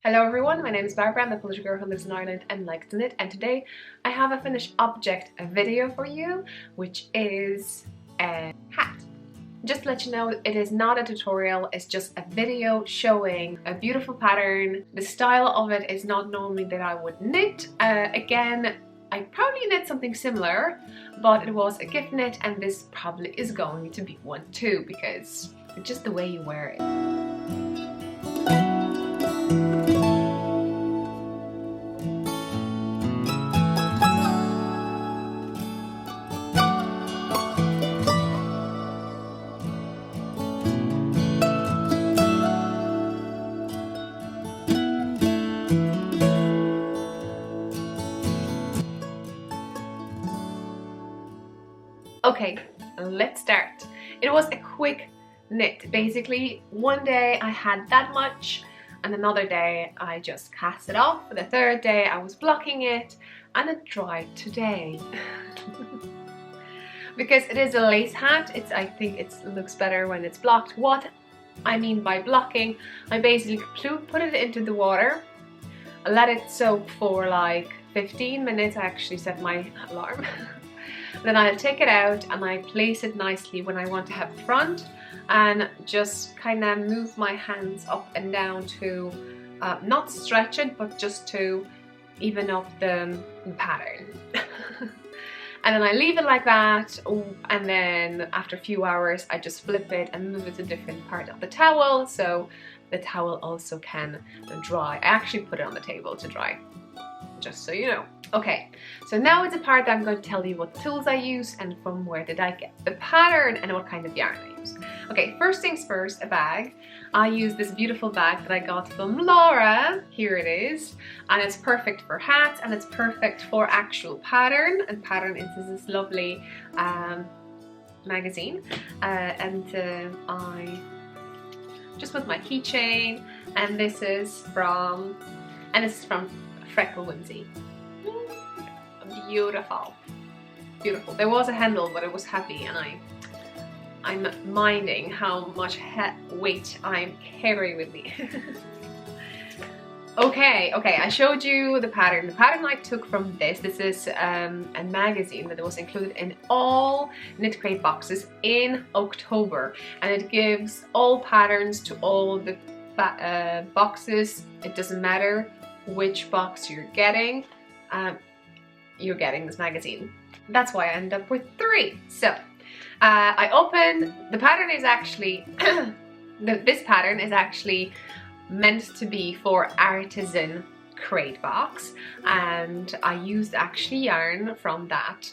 Hello everyone, my name is Barbara. I'm a Polish girl who lives in Ireland and likes to knit, and today I have a finished object video for you, which is a hat. Just to let you know, it is not a tutorial, it's just a video showing a beautiful pattern. The style of it is not normally that I would knit. Again, I probably knit something similar, but it was a gift knit and this probably is going to be one too, because it's just the way you wear it. Okay, let's start. It was a quick knit. Basically, one day I had that much and another day I just cast it off. The third day I was blocking it and it dried today. Because it is a lace hat, I think it looks better when it's blocked. What I mean by blocking, I basically put it into the water, let it soak for like 15 minutes. I actually set my alarm. Then I'll take it out and I place it nicely when I want to have the front, and just kind of move my hands up and down to not stretch it, but just to even up the pattern. And then I leave it like that, and then after a few hours I just flip it and move it to a different part of the towel so the towel also can dry. I actually put it on the table to dry, just so you know. Okay, so now it's a part that I'm going to tell you what tools I use and from where did I get the pattern and what kind of yarn I use. Okay, first things first, a bag. I use this beautiful bag that I got from Laura. Here it is, and it's perfect for hats and it's perfect for actual pattern. And pattern is this lovely magazine, and I just put my keychain, and this is from Freckle Whimsy. Beautiful, beautiful. There was a handle, but it was heavy, and I'm minding how much weight I carry with me. Okay, I showed you the pattern. The pattern I took from this. This is a magazine that was included in all Knit Crate boxes in October, and it gives all patterns to all the boxes. It doesn't matter which box you're getting this magazine. That's why I end up with 3. So I opened, the pattern is actually this pattern is actually meant to be for artisan crate box, and I used actually yarn from that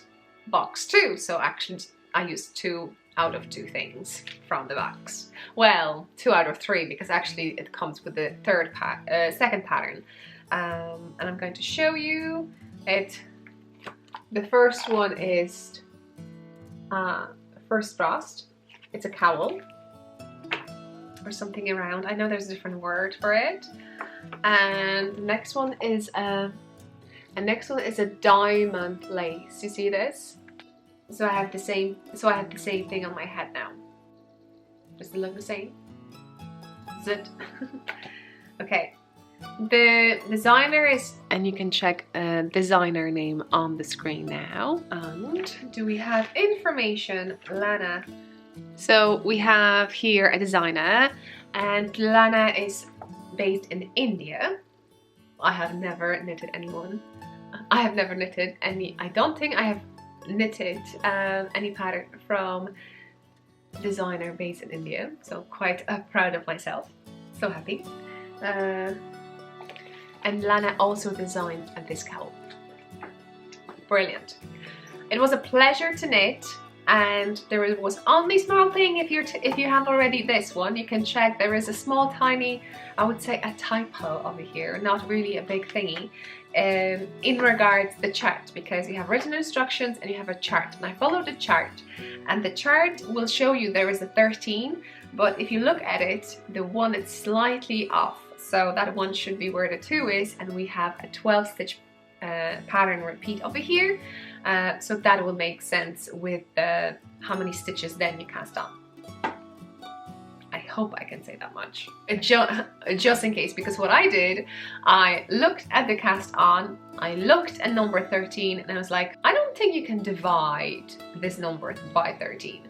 box too. So actually I used 2 out of 2 things from the box. Well, 2 out of 3, because actually it comes with the second pattern. And I'm going to show you it. The first one is First Frost. It's a cowl or something around. I know there's a different word for it. And the next one is a diamond lace. You see this? So I have the same thing on my head now. Does it look the same? Is it? Okay. The designer is, and you can check a designer name on the screen now. And do we have information? Lana. So we have here a designer, and Lana is based in India. I have never knitted anyone. I have never knitted any. I don't think I have knitted any pattern from designer based in India. So quite proud of myself. So happy. And Lana also designed this cowl. Brilliant. It was a pleasure to knit, and there was only small thing. If you have already this one, you can check. There is a small, tiny, I would say a typo over here, not really a big thingy, in regards to the chart, because you have written instructions and you have a chart, and I followed the chart, and the chart will show you there is a 13, but if you look at it, the 1 is slightly off. So that 1 should be where the 2 is, and we have a 12 stitch pattern repeat over here. So that will make sense with how many stitches then you cast on. I hope I can say that much. Just in case, because what I did, I looked at the cast on, I looked at number 13, and I was like, I don't think you can divide this number by 13.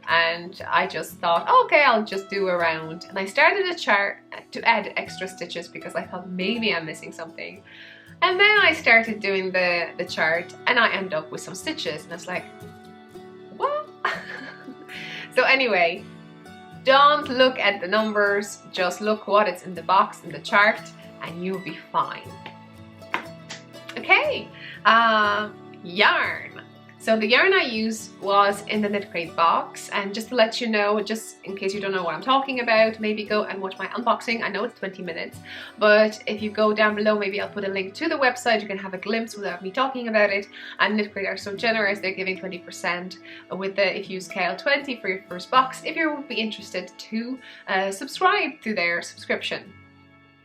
And I just thought, okay, I'll just do a round. And I started a chart to add extra stitches because I thought maybe I'm missing something. And then I started doing the chart, and I ended up with some stitches, and I was like, what? So anyway, don't look at the numbers, just look what is in the box in the chart, and you'll be fine. Okay, yarn. So the yarn I used was in the Knit Crate box, and just to let you know, just in case you don't know what I'm talking about, maybe go and watch my unboxing. I know it's 20 minutes, but if you go down below, maybe I'll put a link to the website. You can have a glimpse without me talking about it. And Knit Crate are so generous, they're giving 20% with the, if you use KAL20 for your first box, if you would be interested to subscribe to their subscription.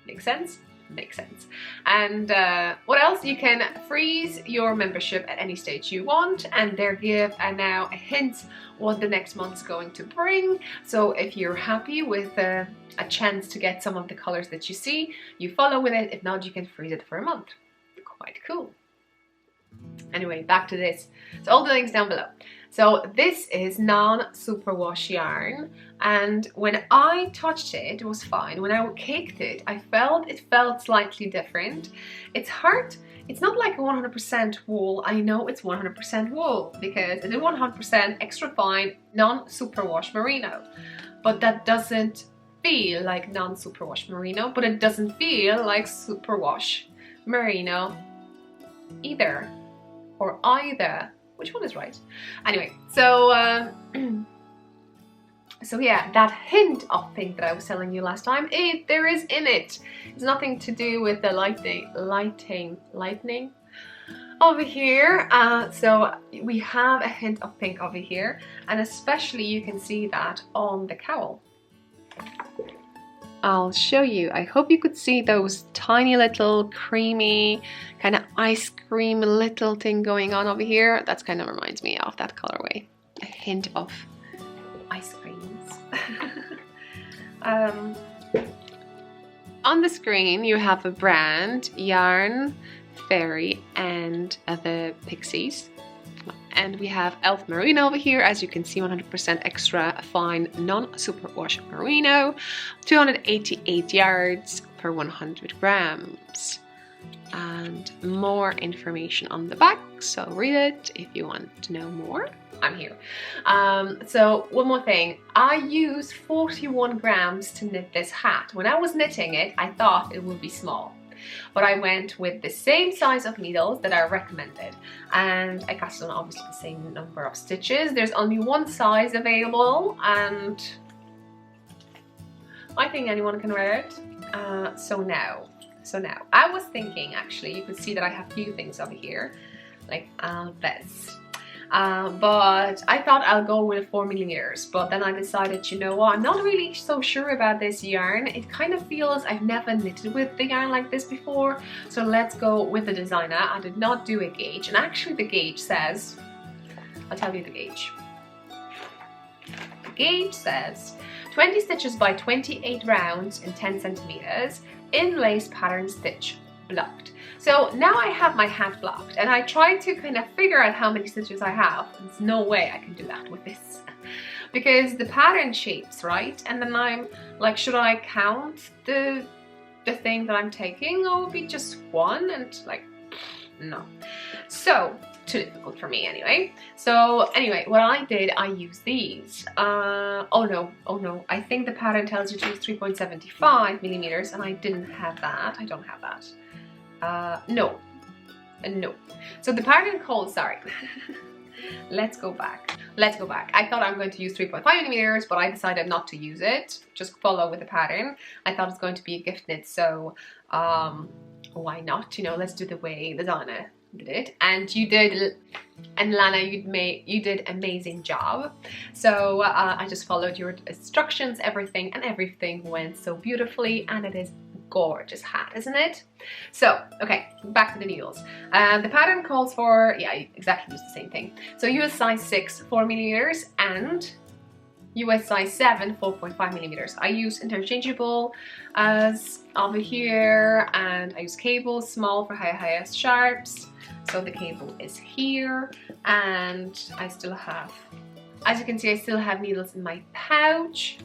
Make sense? Makes sense. And what else? You can freeze your membership at any stage you want, and they give now a hint what the next month's going to bring. So if you're happy with a chance to get some of the colors that you see, you follow with it. If not, you can freeze it for a month. Quite cool. Anyway, back to this. So all the links down below. So this is non-superwash yarn, and when I touched it, it was fine. When I caked it, it felt slightly different. It's hard. It's not like 100% wool. I know it's 100% wool because it's 100% extra fine non-superwash merino, but that doesn't feel like non-superwash merino, but it doesn't feel like superwash merino either, or either. Which one is right? Anyway, so so yeah, that hint of pink that I was telling you last time, there is in it. It's nothing to do with the lightning over here. So we have a hint of pink over here, and especially you can see that on the cowl. I'll show you. I hope you could see those tiny little creamy kind of ice cream little thing going on over here. That's kind of reminds me of that colorway. A hint of ice creams. On the screen you have a brand, Yarn, Fairy, and the Pixies. And we have Elf Merino over here, as you can see, 100% extra fine non-superwash merino, 288 yards per 100 grams. And more information on the back, so read it if you want to know more. I'm here. So one more thing, I used 41 grams to knit this hat. When I was knitting it, I thought it would be small, but I went with the same size of needles that I recommended, and I cast on obviously the same number of stitches. There's only one size available, and I think anyone can wear it. So now I was thinking, actually, you can see that I have a few things over here, like this. But I thought I'll go with 4mm, but then I decided, you know what, I'm not really so sure about this yarn. It kind of feels I've never knitted with the yarn like this before, so let's go with the designer. I did not do a gauge, and actually the gauge says, I'll tell you the gauge. The gauge says 20 stitches by 28 rounds in 10 centimeters, inlace pattern stitch blocked. So now I have my hat blocked, and I tried to kind of figure out how many stitches I have. There's no way I can do that with this because the pattern shapes, right? And then I'm like, should I count the thing that I'm taking, or would be just one? And like, no. So too difficult for me anyway. So anyway, what I did, I used these. Oh no, I think the pattern tells you to use 3.75mm, and I didn't have that. I don't have that. No. So the pattern calls, sorry. Let's go back. I thought I'm going to use 3.5mm, but I decided not to use it. Just follow with the pattern. I thought it's going to be a gift knit, so why not? You know, let's do the way Lana did it. And you did, and Lana, you did amazing job. So I just followed your instructions, everything went so beautifully, and it is gorgeous hat, isn't it? So okay, back to the needles. The pattern calls for, yeah, exactly, use the same thing. So use size 6 4mm and US size 7, 4.5 millimeters. I use interchangeable as over here, and I use cables, small for highest sharps. So the cable is here, and I still have, as you can see, I still have needles in my pouch.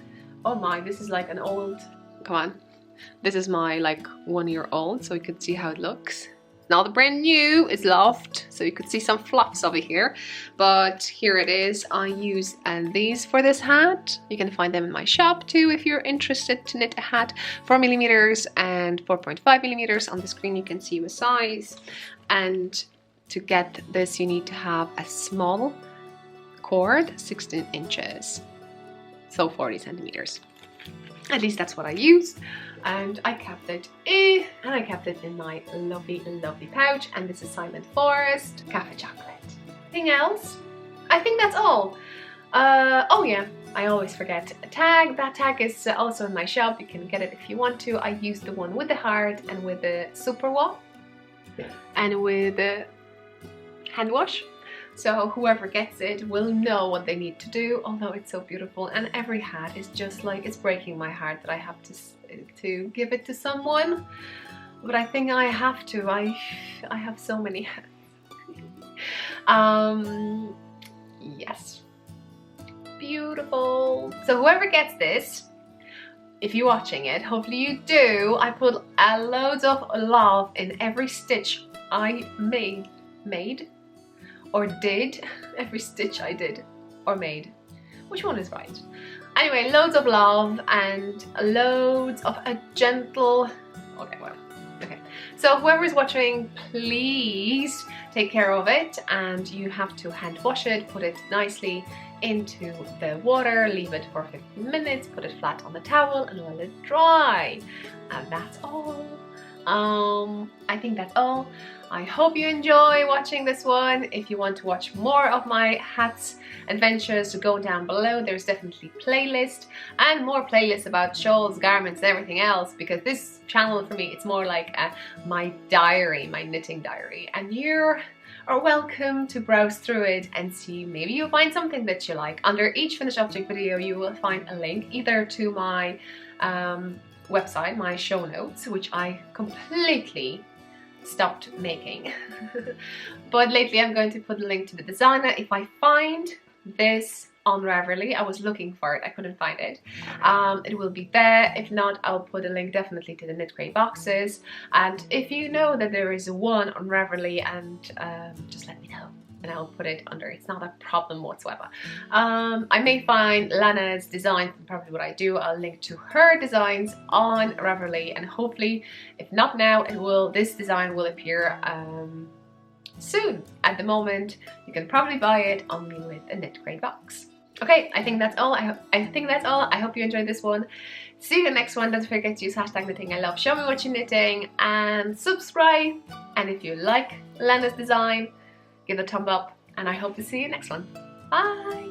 Oh my, this is like an old, come on. This is my like 1 year old, so you can see how it looks. Now the brand new is loved, so you could see some fluffs over here, but here it is. I use these for this hat. You can find them in my shop too if you're interested to knit a hat. 4 millimeters and 4.5 millimeters. On the screen you can see the size, and to get this you need to have a small cord, 16 inches, so 40 centimeters. At least that's what I used, and I kept it in my lovely, lovely pouch. And this is Silent Forest Cafe Chocolate. Anything else? I think that's all. Oh yeah, I always forget a tag. That tag is also in my shop. You can get it if you want to. I use the one with the heart and with the super wall and with the hand wash. So whoever gets it will know what they need to do, although it's so beautiful. And every hat is just like, it's breaking my heart that I have to give it to someone. But I think I have to. I have so many hats. Yes. Beautiful. So whoever gets this, if you're watching it, hopefully you do, I put loads of love in every stitch I made. Or did, every stitch I did or made. Which one is right? Anyway, loads of love and loads of a gentle, okay, well, okay. So whoever's watching, please take care of it, and you have to hand wash it, put it nicely into the water, leave it for 15 minutes, put it flat on the towel and let it dry. And that's all. I think that's all. I hope you enjoy watching this one. If you want to watch more of my hats adventures, go down below. There's definitely playlist and more playlists about shawls, garments, and everything else, because this channel for me, it's more like my diary, my knitting diary, and you are welcome to browse through it and see, maybe you'll find something that you like. Under each finished object video you will find a link either to my website, my show notes, which I completely stopped making. But lately I'm going to put a link to the designer. If I find this on Ravelry, I was looking for it, I couldn't find it. It will be there. If not, I'll put a link definitely to the knit crate boxes. And if you know that there is one on Ravelry, and just let me know and I'll put it under. It's not a problem whatsoever. I may find Lana's design from Probably What I Do. I'll link to her designs on Ravelry, and hopefully, if not now, this design will appear soon. At the moment, you can probably buy it only with a knit crate box. Okay, I think that's all. I think that's all. I hope you enjoyed this one. See you in the next one. Don't forget to use #knittingilove. Show me what you're knitting and subscribe. And if you like Lana's design, give it a thumb up, and I hope to see you next one. Bye!